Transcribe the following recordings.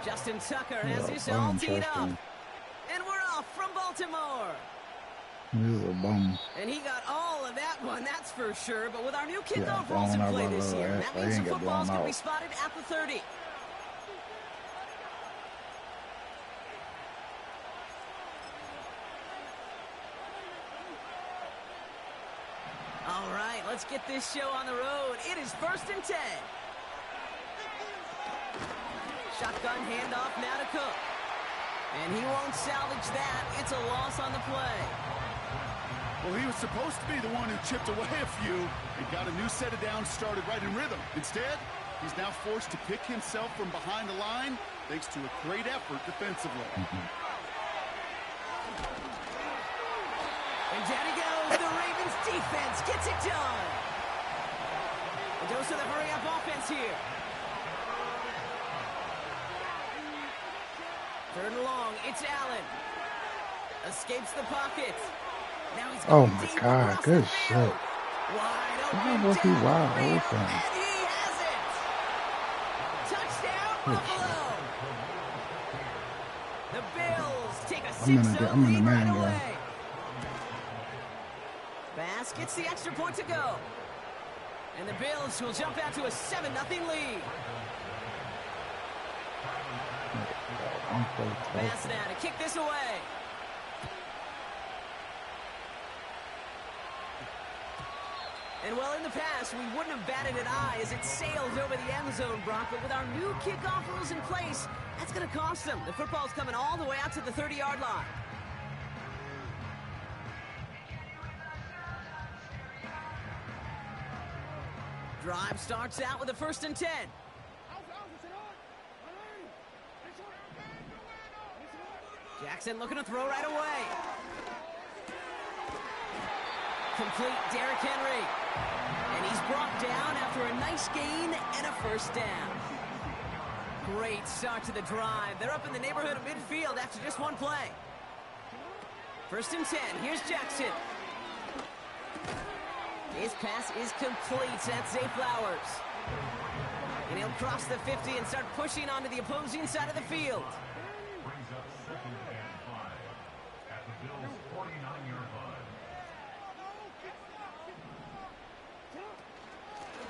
Justin Tucker has Yeah, this all teed up. Justin. And we're off from Baltimore. He's a bum. And he got all of that one, that's for sure. But with our new Yeah, kickoff rules in blown out play by this the year, little that ass. means He the ain't got football's blown going to be out. spotted at the 30. All right, let's get this show on the road. It is 1st and 10. Shotgun handoff now to Cook. And he won't salvage that. It's a loss on the play. Well, he was supposed to be the one who chipped away a few and got a new set of downs started right in rhythm. Instead, he's now forced to pick himself from behind the line thanks to a great effort defensively. And down he goes. The Ravens defense gets it done. A dose of the hurry-up offense here. 3rd and long. It's Allen. Escapes the pocket. Now he's Oh going my deep God, across good the shit. field. Wide Why open was he down the wide field, open? and he has it. Touchdown, Good Buffalo. The Bills take a I'm in 6-0 the lead man right game. away. Bass gets the extra point to go. And the Bills will jump out to a 7-0 lead. Bass now to kick this away. And well, in the past, we wouldn't have batted an eye as it sails over the end zone, Brock. But with our new kickoff rules in place, that's going to cost them. The football's coming all the way out to the 30-yard line. Drive starts out with a 1st and 10. Jackson looking to throw right away. Complete Derrick Henry. And he's brought down after a nice gain and a 1st down. Great start to the drive. They're up in the neighborhood of midfield after just one play. 1st and 10. Here's Jackson. His pass is complete. That's Zay Flowers. And he'll cross the 50 and start pushing onto the opposing side of the field.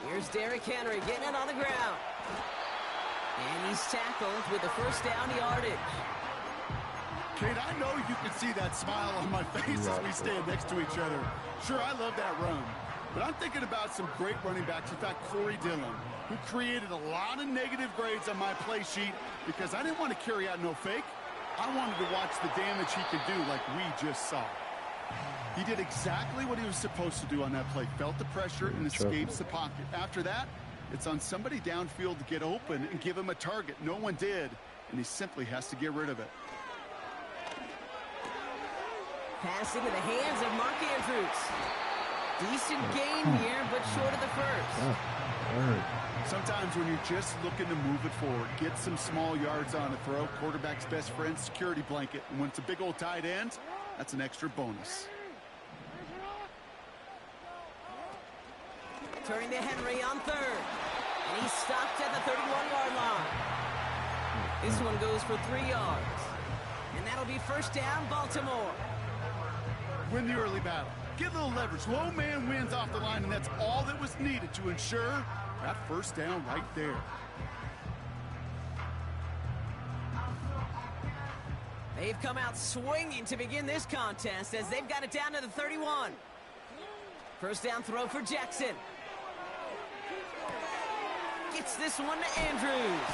Here's Derrick Henry getting it on the ground. And he's tackled with the 1st down yardage. Kate, I know you can see that smile on my face as we stand next to each other. Sure, I love that run. But I'm thinking about some great running backs. In fact, Corey Dillon, who created a lot of negative grades on my play sheet because I didn't want to carry out no fake. I wanted to watch the damage he could do like we just saw. He did exactly what he was supposed to do on that play. Felt the pressure and escapes the pocket. After that, it's on somebody downfield to get open and give him a target. No one did, and he simply has to get rid of it. Pass into the hands of Mark Andrews. Decent gain here, but short of the 1st. Sometimes when you're just looking to move it forward, get some small yards on a throw, quarterback's best friend, security blanket. And when it's a big old tight end, that's an extra bonus. Turning to Henry on 3rd. And he's stopped at the 31-yard line. This one goes for 3 yards. And that'll be 1st down, Baltimore. Win the early battle. Get a little leverage. Low man wins off the line, and that's all that was needed to ensure that 1st down right there. They've come out swinging to begin this contest as they've got it down to the 31. 1st down throw for Jackson. Gets this one to Andrews.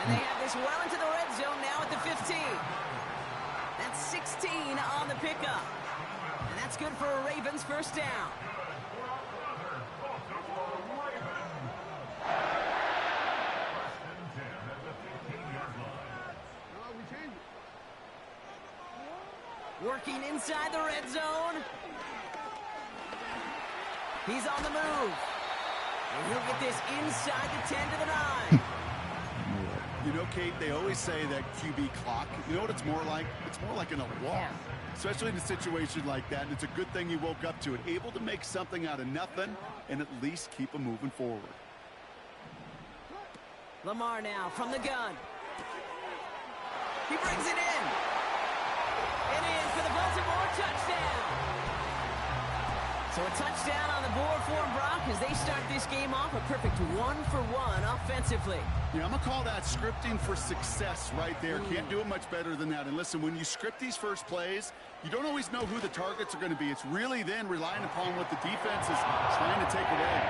And they have this well into the red zone now at the 15. That's 16 on the pickup. And that's good for a Ravens 1st down. Working inside the red zone. He's on the move. And he'll get this inside the 10 to the 9. You know, Kate, they always say that QB clock, you know what it's more like? It's more like an alarm, especially in a situation like that. And it's a good thing you woke up to it, able to make something out of nothing and at least keep them moving forward. Lamar now from the gun. He brings it in. It is for the Baltimore touchdown. So a touchdown on the board for Brock as they start this game off a perfect 1-for-1 offensively. Yeah, I'm going to call that scripting for success right there. Can't do it much better than that. And listen, when you script these first plays, you don't always know who the targets are going to be. It's really then relying upon what the defense is trying to take away.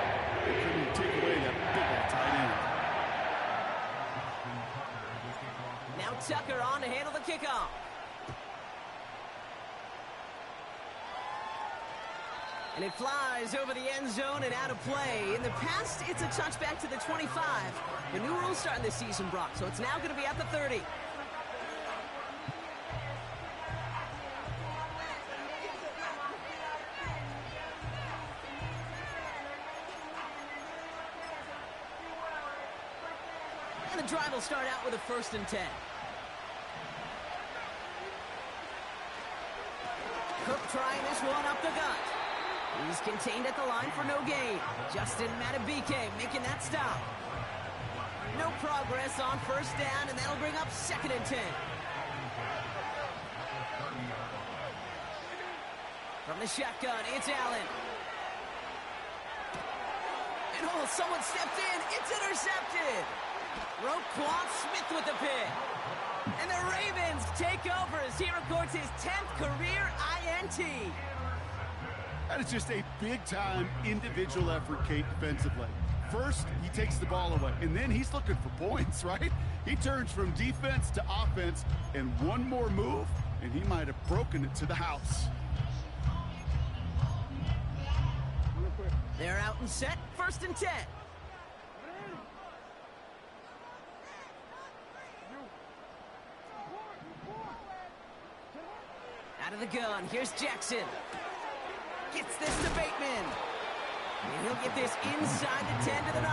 They couldn't take away that big old tight end. Now Tucker on to handle the kickoff. And it flies over the end zone and out of play. In the past, it's a touchback to the 25. The new rules starting this season, Brock, so it's now going to be at the 30. And the drive will start out with a 1st and 10. Cook trying this one up the gut. He's contained at the line for no gain. Justin Matabike making that stop. No progress on 1st down, and that'll bring up 2nd and 10. From the shotgun, it's Allen. And oh, someone stepped in. It's intercepted. Roquan Smith with the pick. And the Ravens take over as he records his 10th career INT. That is just a big-time individual effort, Kate, defensively. First, he takes the ball away, and then he's looking for points, right? He turns from defense to offense, and one more move, and he might have broken it to the house. They're out and set, 1st and 10. Out of the gun, here's Jackson. Gets this to Bateman. And he'll get this inside the 10 to the 9.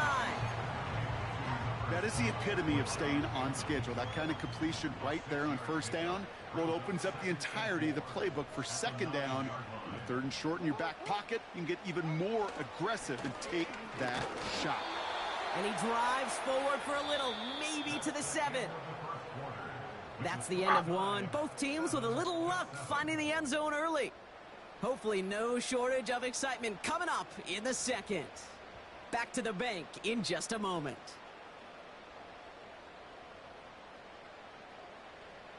That is the epitome of staying on schedule. That kind of completion right there on 1st down. Well, it opens up the entirety of the playbook for 2nd down. On the 3rd and short in your back pocket, you can get even more aggressive and take that shot. And he drives forward for a little, maybe to the 7. That's the end of one. Both teams with a little luck finding the end zone early. Hopefully no shortage of excitement coming up in the 2nd. Back to the bank in just a moment.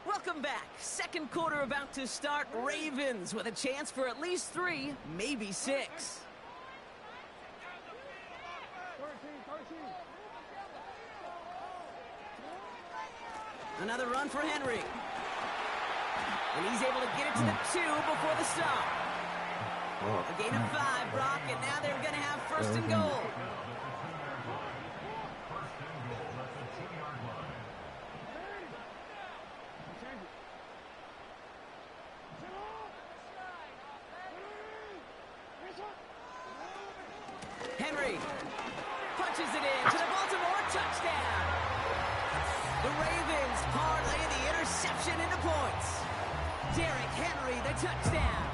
Welcome back. 2nd quarter about to start. Ravens with a chance for at least 3, maybe 6. Another run for Henry. And he's able to get it to the 2 before the stop. A gain of 5, Brock, and now they're going to have 1st and goal. Henry punches it in to the Baltimore touchdown. The Ravens parlay the interception into points. Derrick Henry, the touchdown.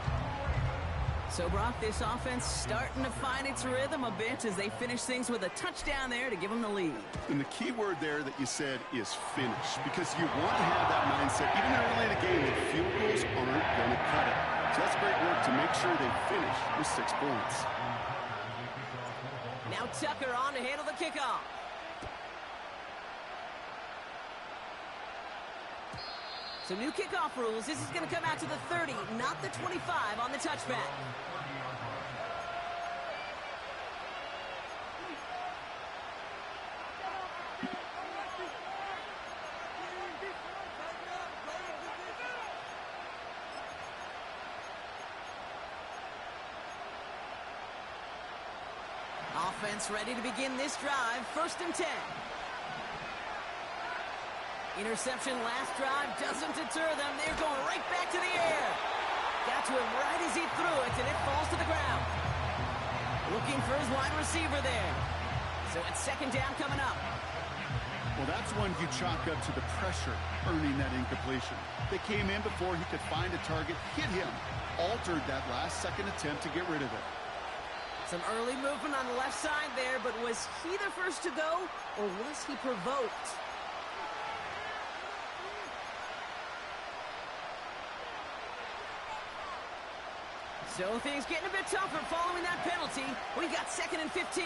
So, Brock, this offense starting to find its rhythm a bit as they finish things with a touchdown there to give them the lead. And the key word there that you said is finish, because you want to have that mindset, even early in the game, that field goals aren't going to cut it. So that's great work to make sure they finish with 6 points. Now Tucker on to handle the kickoff. So new kickoff rules. This is going to come out to the 30, not the 25 on the touchback. Offense ready to begin this drive. 1st and 10. Interception last drive doesn't deter them. They're going right back to the air. Got to him right as he threw it, and it falls to the ground. Looking for his wide receiver there. So it's 2nd down coming up. Well, that's one you chalk up to the pressure earning that incompletion. They came in before he could find a target, hit him, altered that last 2nd attempt to get rid of it. Some early movement on the left side there, but was he the first to go, or was he provoked? So things getting a bit tougher following that penalty. We got 2nd and 15.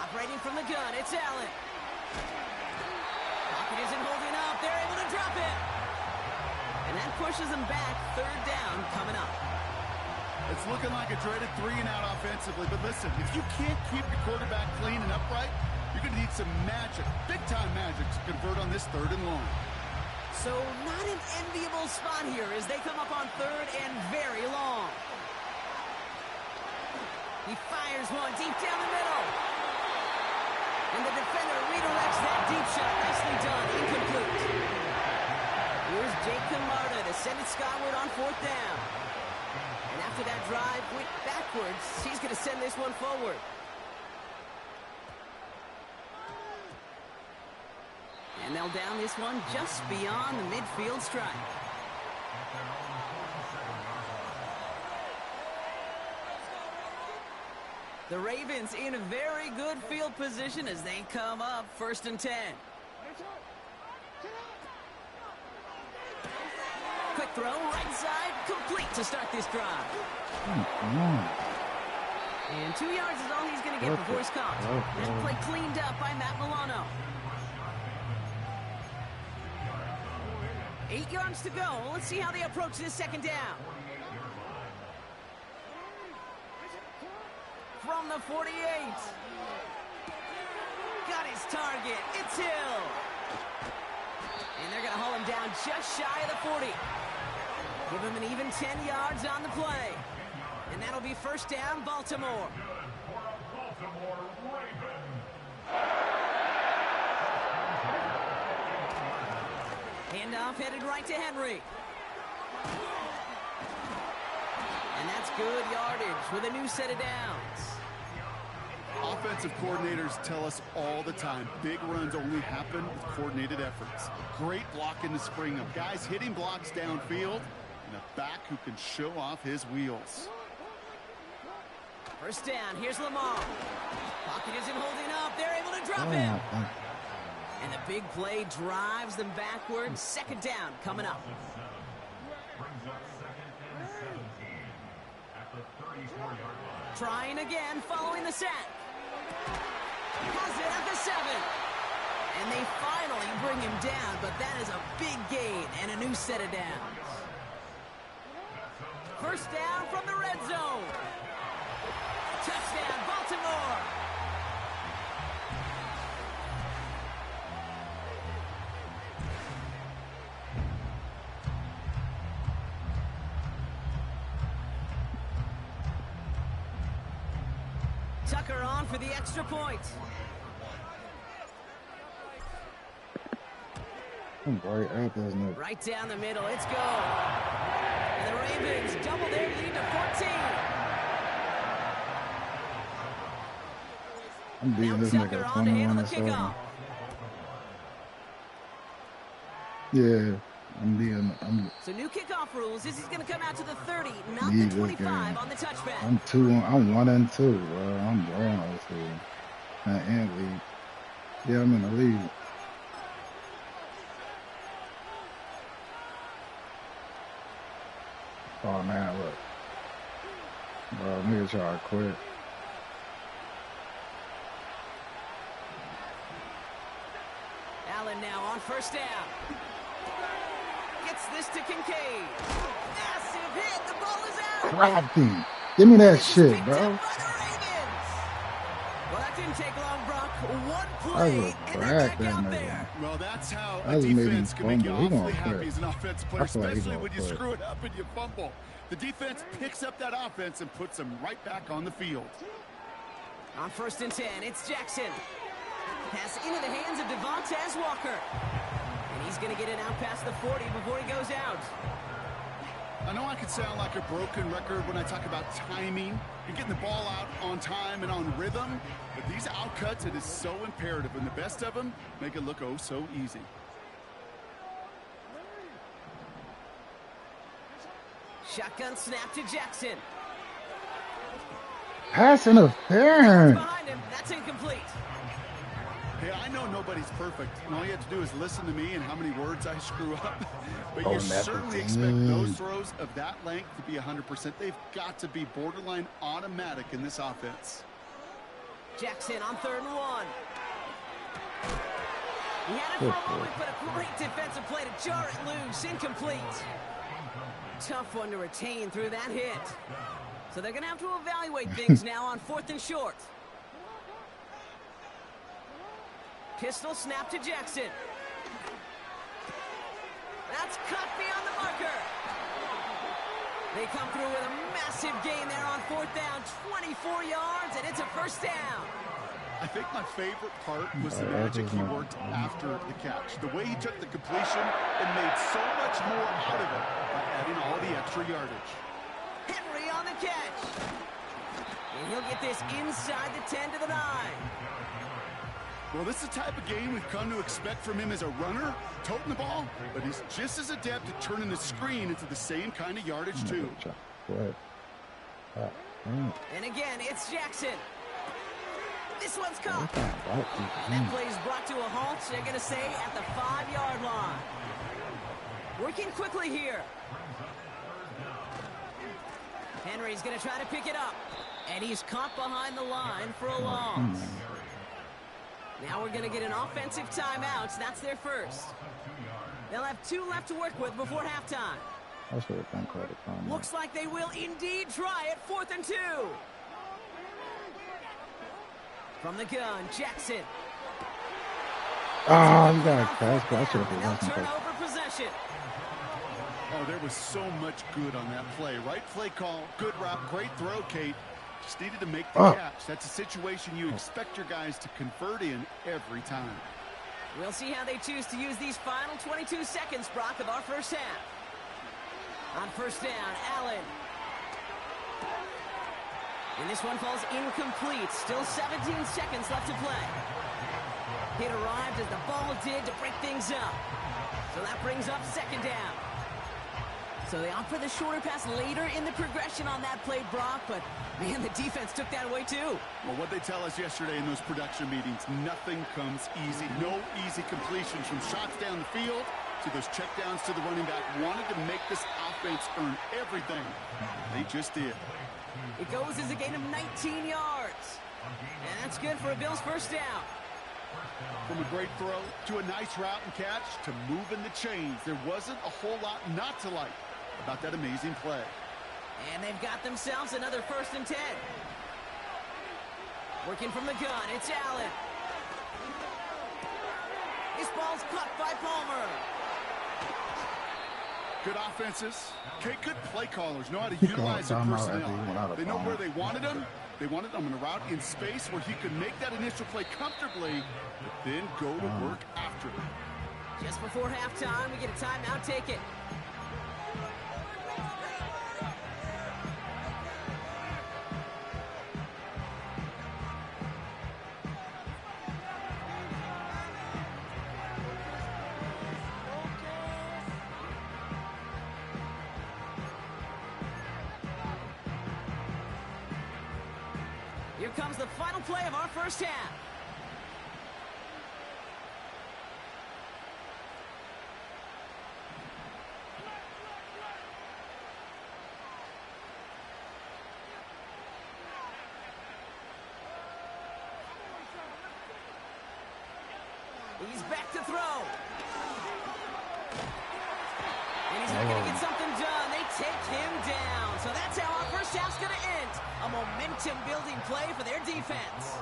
Operating from the gun, it's Allen. Pocket isn't holding up. They're able to drop it. And that pushes them back. 3rd down coming up. It's looking like a dreaded 3-and-out offensively. But listen, if you can't keep your quarterback clean and upright, you're going to need some magic, big-time magic, to convert on this 3rd and long. So not an enviable spot here as they come up on 3rd and very long. He fires one deep down the middle. And the defender redirects that deep shot. Nicely done. Incomplete. Here's Jake Camarda to send it skyward on 4th down. And after that drive went backwards, he's going to send this one forward. And they'll down this one just beyond the midfield stripe. The Ravens in a very good field position as they come up 1st and 10. Quick throw, right side, complete to start this drive. And 2 yards is all he's going to get before he's caught. That play cleaned up by Matt Milano. 8 yards to go. Let's see how they approach this 2nd down. From the 48. Got his target. It's Hill. And they're going to haul him down just shy of the 40. Give him an even 10 yards on the play. And that'll be 1st down, Baltimore. Handoff headed right to Henry. And that's good yardage with a new set of downs. Offensive coordinators tell us all the time, big runs only happen with coordinated efforts. Great blocking to spring them. Guys hitting blocks downfield, and a back who can show off his wheels. 1st down, here's Lamar. Pocket isn't holding up. They're able to drop him. And the big play drives them backwards. 2nd down coming up. Trying again following the sack. Has it at the 7. And they finally bring him down, but that is a big gain and a new set of downs. 1st down from the red zone. Touchdown, Baltimore. Tucker on for the extra point. Right down the middle, it's go. And the Ravens double their lead to 14. I'm beating this nigga 21-7. Yeah, So new kickoff rules. This is going to come out to the 30, not the 25 on the touchback. I'm 1 and 2, bro. I'm drawing this here. And lead. Yeah, I'm in the lead. Oh man, look. Bro, nigga try to quit. Allen now on 1st down. Gets this to Kincaid. Massive hit. The ball is out. Grabbed him. Give me that shit, bro. Well, that didn't take long, Brock. One play, and they're back out there. Well, that's how a defense can make you awfully happy as an offensive player, especially when you screw it up and you fumble. The defense picks up that offense and puts them right back on the field. On 1st and 10, it's Jackson. Pass into the hands of Devontae Walker. And he's going to get it out past the 40 before he goes out. I know I can sound like a broken record when I talk about timing and getting the ball out on time and on rhythm, but these outcuts, it is so imperative, and the best of them make it look oh so easy. Shotgun snap to Jackson. Pass interference. Behind him, that's incomplete. Hey, I know nobody's perfect, and all you have to do is listen to me and how many words I screw up. But you certainly expect those throws of that length to be 100%. They've got to be borderline automatic in this offense. Jackson on 3rd and 1. He had it for a moment, but a great defensive play to jar it loose. Incomplete. Tough one to retain through that hit. So they're going to have to evaluate things now on 4th and short. Pistol snap to Jackson. That's cut beyond the marker. They come through with a massive gain there on 4th down. 24 yards, and it's a 1st down. I think my favorite part was the magic he worked after the catch. The way he took the completion and made so much more out of it by adding all the extra yardage. Henry on the catch. And he'll get this inside the 10 to the 9. Well, this is the type of game we've come to expect from him as a runner, toting the ball, but he's just as adept at turning the screen into the same kind of yardage, too. And again, it's Jackson. This one's caught. That play is brought to a halt, they're going to say, at the 5-yard line. Working quickly here. Henry's going to try to pick it up. And he's caught behind the line for a loss. Now we're going to get an offensive timeout. So that's their first. They'll have 2 left to work with before halftime. Looks like they will indeed try it. 4th and 2. From the gun, Jackson. Oh, you got a pass. I should have They'll turn over possession. Oh, there was so much good on that play. Right play call, good route, great throw, Kate. Just needed to make the catch. That's a situation you expect your guys to convert in every time. We'll see how they choose to use these final 22 seconds, Brock, of our first half. On 1st down, Allen. And this one falls incomplete. Still 17 seconds left to play. Hit arrived as the ball did to break things up. So that brings up 2nd down. So they opt for the shorter pass later in the progression on that play, Brock, but man, the defense took that away too. Well, what they tell us yesterday in those production meetings, nothing comes easy. No easy completions from shots down the field to those checkdowns to the running back. Wanted to make this offense earn everything. They just did. It goes as a gain of 19 yards. And that's good for a Bills 1st down. From a great throw to a nice route and catch to moving the chains. There wasn't a whole lot not to like about that amazing play. And they've got themselves another 1st and 10. Working from the gun, it's Allen. This ball's caught by Palmer. Good offenses. Okay, good play callers know how to utilize their personnel. They know where they wanted them. They wanted them in a route in space where he could make that initial play comfortably, but then go to work after it. Just before halftime, we get a timeout. Take it. Here comes the final play of our first half. He's back to throw. And he's not going to get something done. They take him down. So that's how our first half's going to end. A momentum-building play for their defense.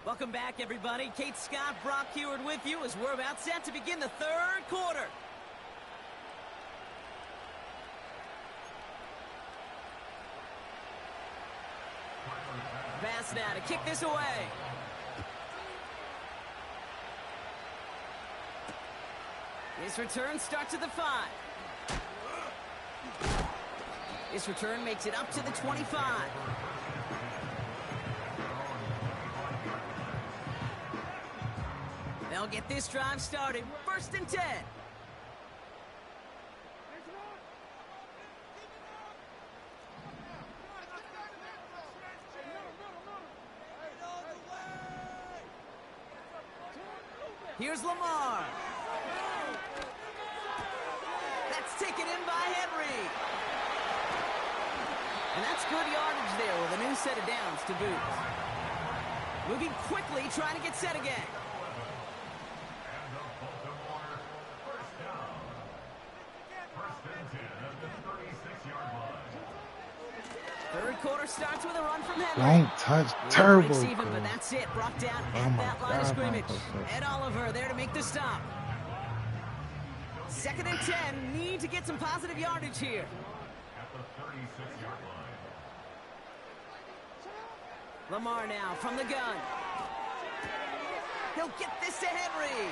Welcome back, everybody. Kate Scott, Brock Huard with you as we're about set to begin the 3rd quarter. Pass now to kick this away. His return starts at the 5. This return makes it up to the 25. They'll get this drive started. 1st and 10. Here's Lamar. That's taken in by Henry. And that's good yardage there with a new set of downs to boot. Moving quickly, trying to get set again. Third quarter starts with a run from Henry. Don't touch turbo. Even, but that's it. Brought down at that line of scrimmage. Ed Oliver there to make the stop. 2nd and 10. Need to get some positive yardage here. At the 36-yard line. Lamar now from the gun. He'll get this to Henry.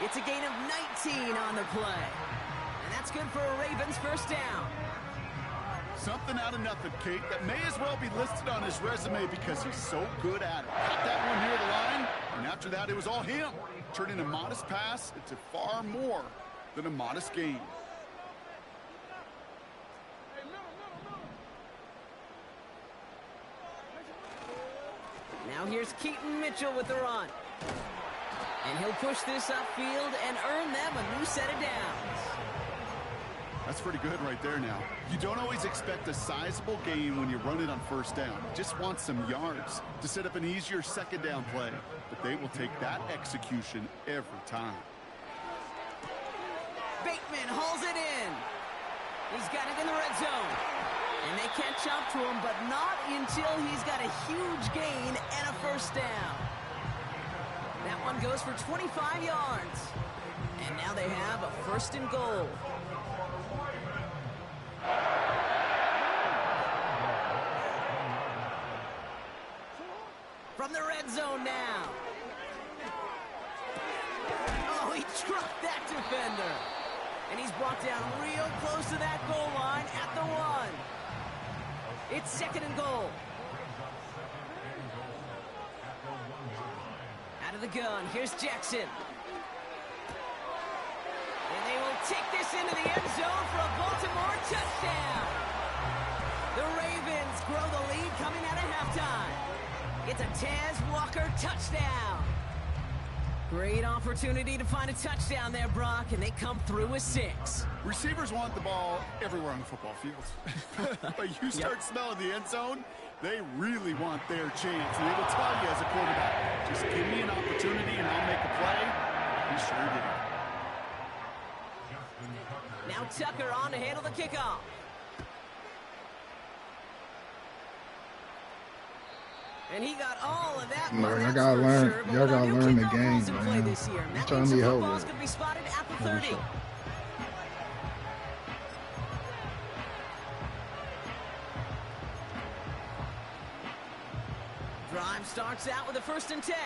It's a gain of 19 on the play. And that's good for a Ravens 1st down. Something out of nothing, Kate, that may as well be listed on his resume because he's so good at it. Got that one near the line, and after that, it was all him. Turning a modest pass into far more than a modest gain. Now here's Keaton Mitchell with the run. And he'll push this upfield and earn them a new set of downs. That's pretty good right there now. You don't always expect a sizable gain when you run it on 1st down. You just want some yards to set up an easier 2nd down play. But they will take that execution every time. Bateman hauls it in. He's got it in the red zone. And they catch up to him, but not until he's got a huge gain and a 1st down. That one goes for 25 yards. And now they have a 1st and goal. From the red zone now. Oh, he trucked that defender. And he's brought down real close to that goal line at the 1. It's 2nd and goal. Out of the gun, here's Jackson. And they will take this into the end zone for a Baltimore touchdown. The Ravens grow the lead coming out of halftime. It's a Taz Walker touchdown. Great opportunity to find a touchdown there, Brock, and they come through with 6. Receivers want the ball everywhere on the football field. But you start smelling the end zone, they really want their chance. And they will tell you as a quarterback, just give me an opportunity and I'll make a play. He sure did. Now Tucker on to handle the kickoff. And he got all of that. Y'all gotta learn. Y'all gotta learn the game, man. He's trying to be helpful. Going to be spotted at the 30. Drive starts out with a 1st and 10.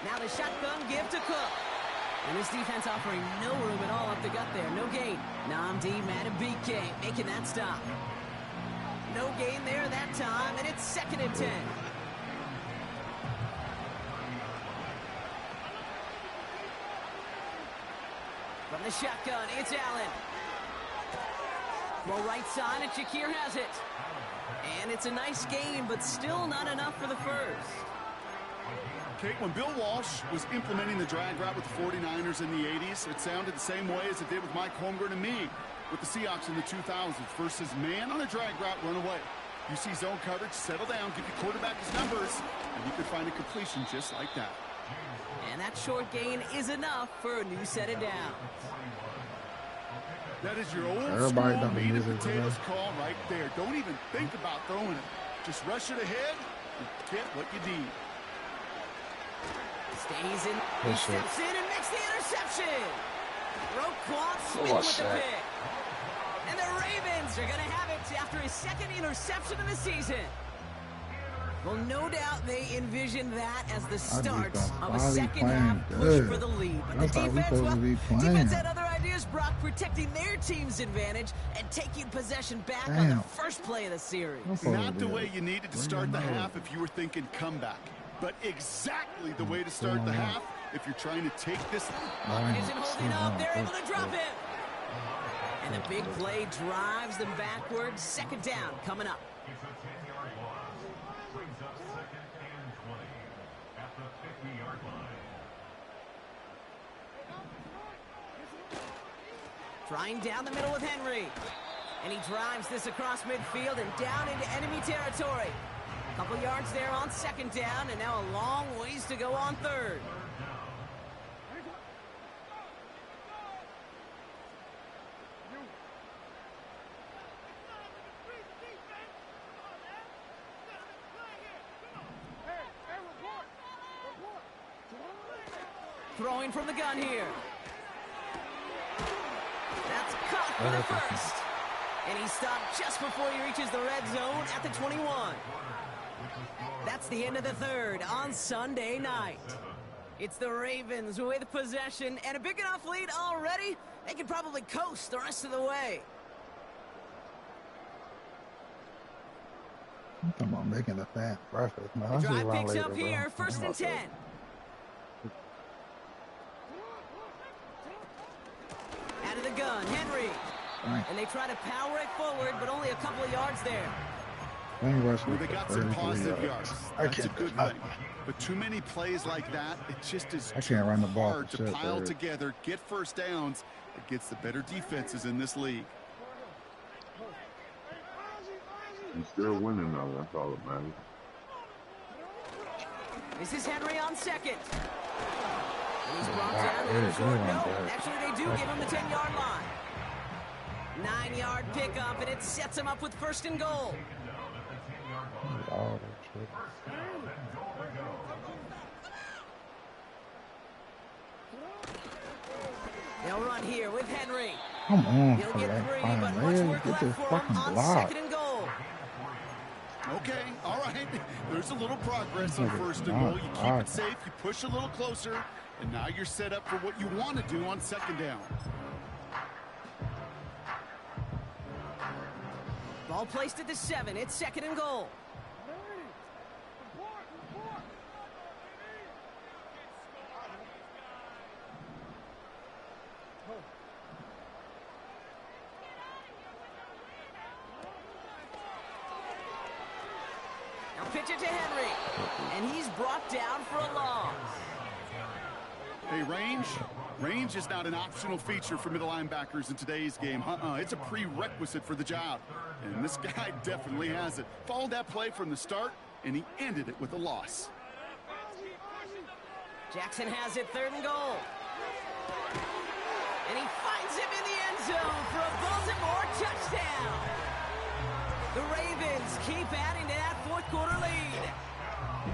Now the shotgun give to Cook. And this defense offering no room at all up the gut there. No gain. Nnamdi Madubuike making that stop. No gain there that time, and it's 2nd and 10. From the shotgun, it's Allen. Well, right side, and Shakir has it. And it's a nice gain, but still not enough for the 1st. Kate, when Bill Walsh was implementing the drag route with the 49ers in the 80s, it sounded the same way as it did with Mike Holmgren and me with the Seahawks in the 2000s versus man on a drag route, run away. You see zone coverage, settle down, give your quarterback his numbers, and you could find a completion just like that. And that short gain is enough for a new set of downs. That is your old school meat and potatoes call right there. Don't even think about throwing it. Just rush it ahead and get what you need. Stays in, he steps in and makes the interception. Roquan Smith with the pick. And the Ravens are going to have it after his 2nd interception of the season. Well, no doubt they envision that as the start of a second half push for the lead. But the defense, well, defense had other protecting their team's advantage and taking possession back on the first play of the series. Not the way you needed to start the half if you were thinking comeback, but exactly the way to start the half if you're trying to take this. Isn't holding up. They're able to drop it. And the big play drives them backwards. Second down coming up. It's a 10-yard loss. Brings up 2nd and 20 at the 50-yard line. Trying down the middle with Henry. And he drives this across midfield and down into enemy territory. A couple yards there on second down, and now a long ways to go on third. Throwing from the gun here. That's caught for the first. And he stopped just before he reaches the red zone at the 21. That's the end of the third on Sunday night. It's the Ravens with possession and a big enough lead already. They can probably coast the rest of the way. I'm talking about making a fat breakfast, man. The drive picks up here, 1st and 10. Out of the gun, Henry. And they try to power it forward, but only a couple of yards there. Well, they got some positive yards. That's a good thing. But too many plays like that, it just is hard to pile together, get first downs against the better defenses in this league. He's still winning, though. That's all that matters. This is Henry on second. And he's brought down to the short. No, actually they do give him the 10-yard line. 9-yard pickup, and it sets him up with 1st and goal. They'll run here with Henry. Come on, he'll get 3, but much work left for him on 2nd and goal. Okay, all right. There's a little progress on 1st and goal. You keep it safe, you push a little closer, and now you're set up for what you want to do on 2nd down. Ball placed at the 7. It's 2nd and goal. Now pitch it to Henry. And he's brought down for a loss. Hey, range is not an optional feature for middle linebackers in today's game. It's a prerequisite for the job. And this guy definitely has it. Followed that play from the start, and he ended it with a loss. Jackson has it, 3rd and goal. And he finds him in the end zone for a Baltimore touchdown. The Ravens keep adding to that 4th quarter lead.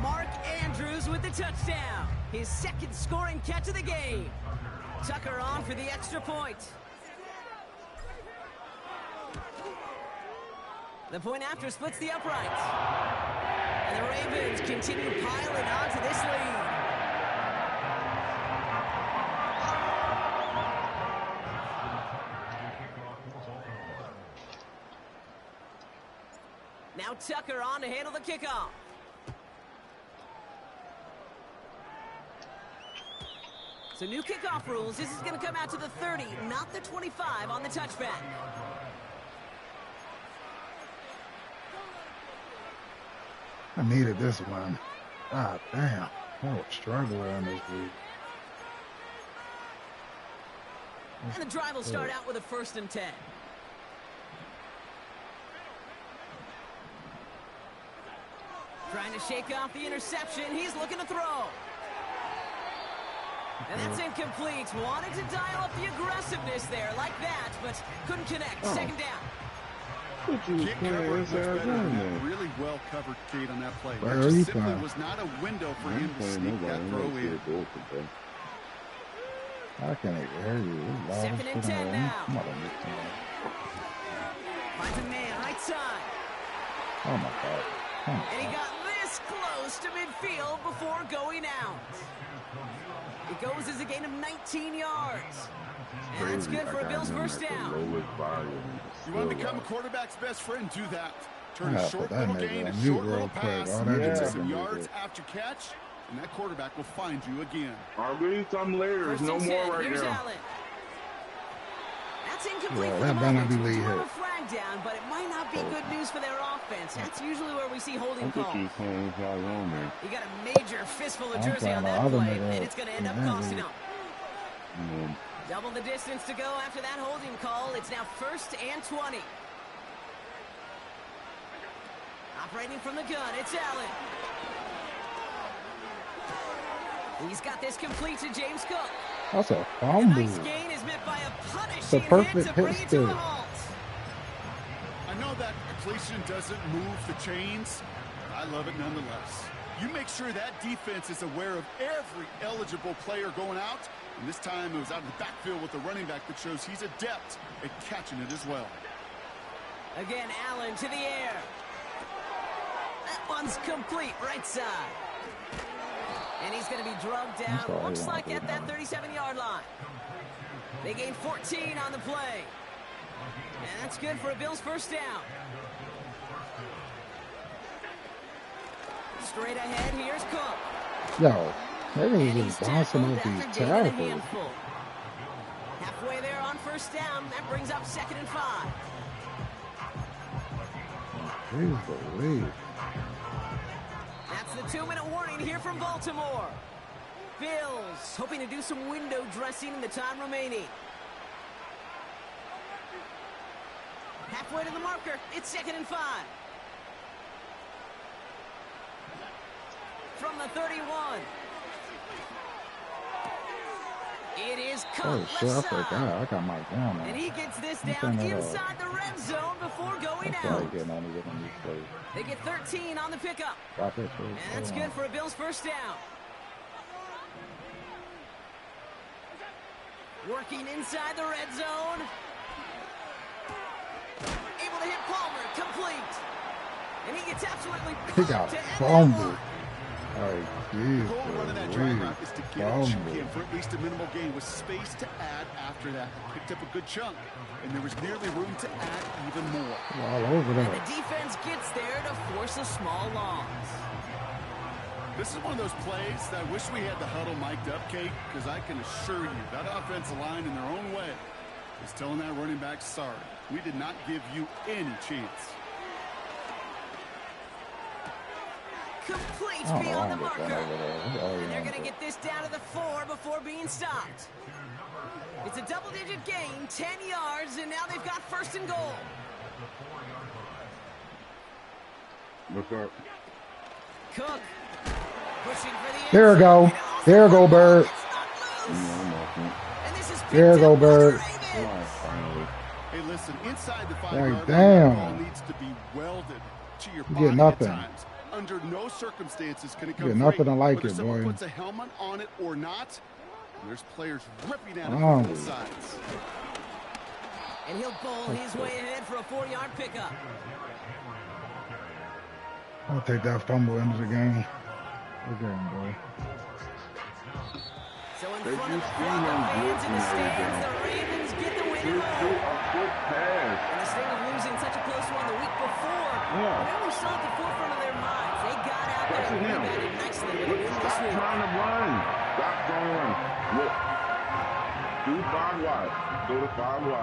Mark Andrews with the touchdown. His 2nd scoring catch of the game. Tucker on for the extra point. The point after splits the uprights. And the Ravens continue piling on to this lead. Now Tucker on to handle the kickoff. So new kickoff rules. This is going to come out to the 30, not the 25 on the touchback. I needed this one. God damn. I was struggling in this league. And the drive will start out with a 1st and 10. Trying to shake off the interception. He's looking to throw. And that's incomplete. Wanted to dial up the aggressiveness there like that, but couldn't connect. 2nd down. Kick cover was better than that. Really well covered, Kate, on that play. There just simply was not a window for him to sneak that throw in. I can't even hear you. 2nd and 10 now. Finds a man right side. Oh, my God. And he got this close to midfield before going out. It goes as a gain of 19 yards. And that's Crazy. good for I a got Bills him first at the down. lowest volume. You want to Still become a lost. quarterback's best friend? Do that. Turn Yeah, a put short that little nigga gain, a on mute short little real quick. pass, All that into nigga some can do yards is- after catch, and that quarterback will find you again. I'll give you some later. There's First no and more 10. right Here's now. Allen. That's incomplete Yeah, for the that better moment. be lead Drew hit. a flag down, but it might not be good news for their offense. That's usually where we see I holding think calls. he's playing his eyes on, man. He got a major fistful of I'm jersey playing on the that other play, nigga and it's going to end up in that costing league. him. Man. Double the distance to go after that holding call. It's now 1st and 20. Operating from the gun, it's Allen. He's got this complete to James Cook. That's a The fumble. nice gain is met by a It's a punishing hit perfect to hit bring it to a stick. halt. I know that completion doesn't move the chains, but I love it nonetheless. You make sure that defense is aware of every eligible player going out, and this time it was out of the backfield with the running back that shows he's adept at catching it as well. Again, Allen to the air. That one's complete, right side. And he's going to be drugged down, sorry, looks I like wanna at do that 37-yard line. They gain 14 on the play. And that's good for a Bills first down. Straight ahead, here's Cook. Yo, they And was he's just bouncing tackled off after these gaining a tackles. handful. Halfway there on first down, that brings up 2nd and 5. Jeez Louise. That's the 2-minute warning here from Baltimore. Bills hoping to do some window dressing in the time remaining. Halfway to the marker, it's 2nd and 5. From the 31. It is Cook, Oh shit, I left forgot. side. I got my gun And on. he gets this I'm down saying that, inside the red zone before going That's out. probably getting on to get on these plays. They get 13 on the pickup. Drop it, please. And that's Hold good on. for a Bills first down. Working inside the red zone. Able to hit Palmer, complete. And he gets absolutely He pumped got to end that fumbled. one. Like, The jeez goal of running that drag route is to get what you Fumble. can for at least a minimal gain with space to add after that. Picked up a good chunk, and there was nearly room to add even more. All over And the there. defense gets there to force a small loss. This is one of those plays that I wish we had the huddle mic'd up, Kate, because I can assure you that offensive line in their own way is telling that running back, sorry, we did not give you any chance. Complete I don't know why beyond the I'm just marker. going over there. That's all you And they're want going to to get this down to the 4 before being stopped. It's a double-digit gain, 10 yards, and now they've got 1st and goal. What's up? Cook pushing for the end There we go. zone, and also There go, Bird. it's not loose. I'm watching. And this is picked There up go, by the Bird. Ravens. Come on, finally. Hey, listen, inside the 5 Like, yard line, damn. the ball needs to be welded to your You body get nothing. at times. Under no circumstances can it come get free. nothing like Whether it, someone boy. puts a helmet on it or not, there's players ripping at it Oh. from both sides. And he'll bowl his way ahead for a 4-yard pickup. I'll take that fumble into the game. Good game, boy. So in They front of just the see crowd him of fans in the blitzing stands, everything. the Ravens get the win Just at do home. a quick pass. And the state of losing such a close one the week before, Yeah. they were still at the forefront of their minds. They got out there That's and him. rebounded nicely with a Look, win this stop week. trying to run. Stop throwing. Look. Do 5 wide. Go to 5 wide.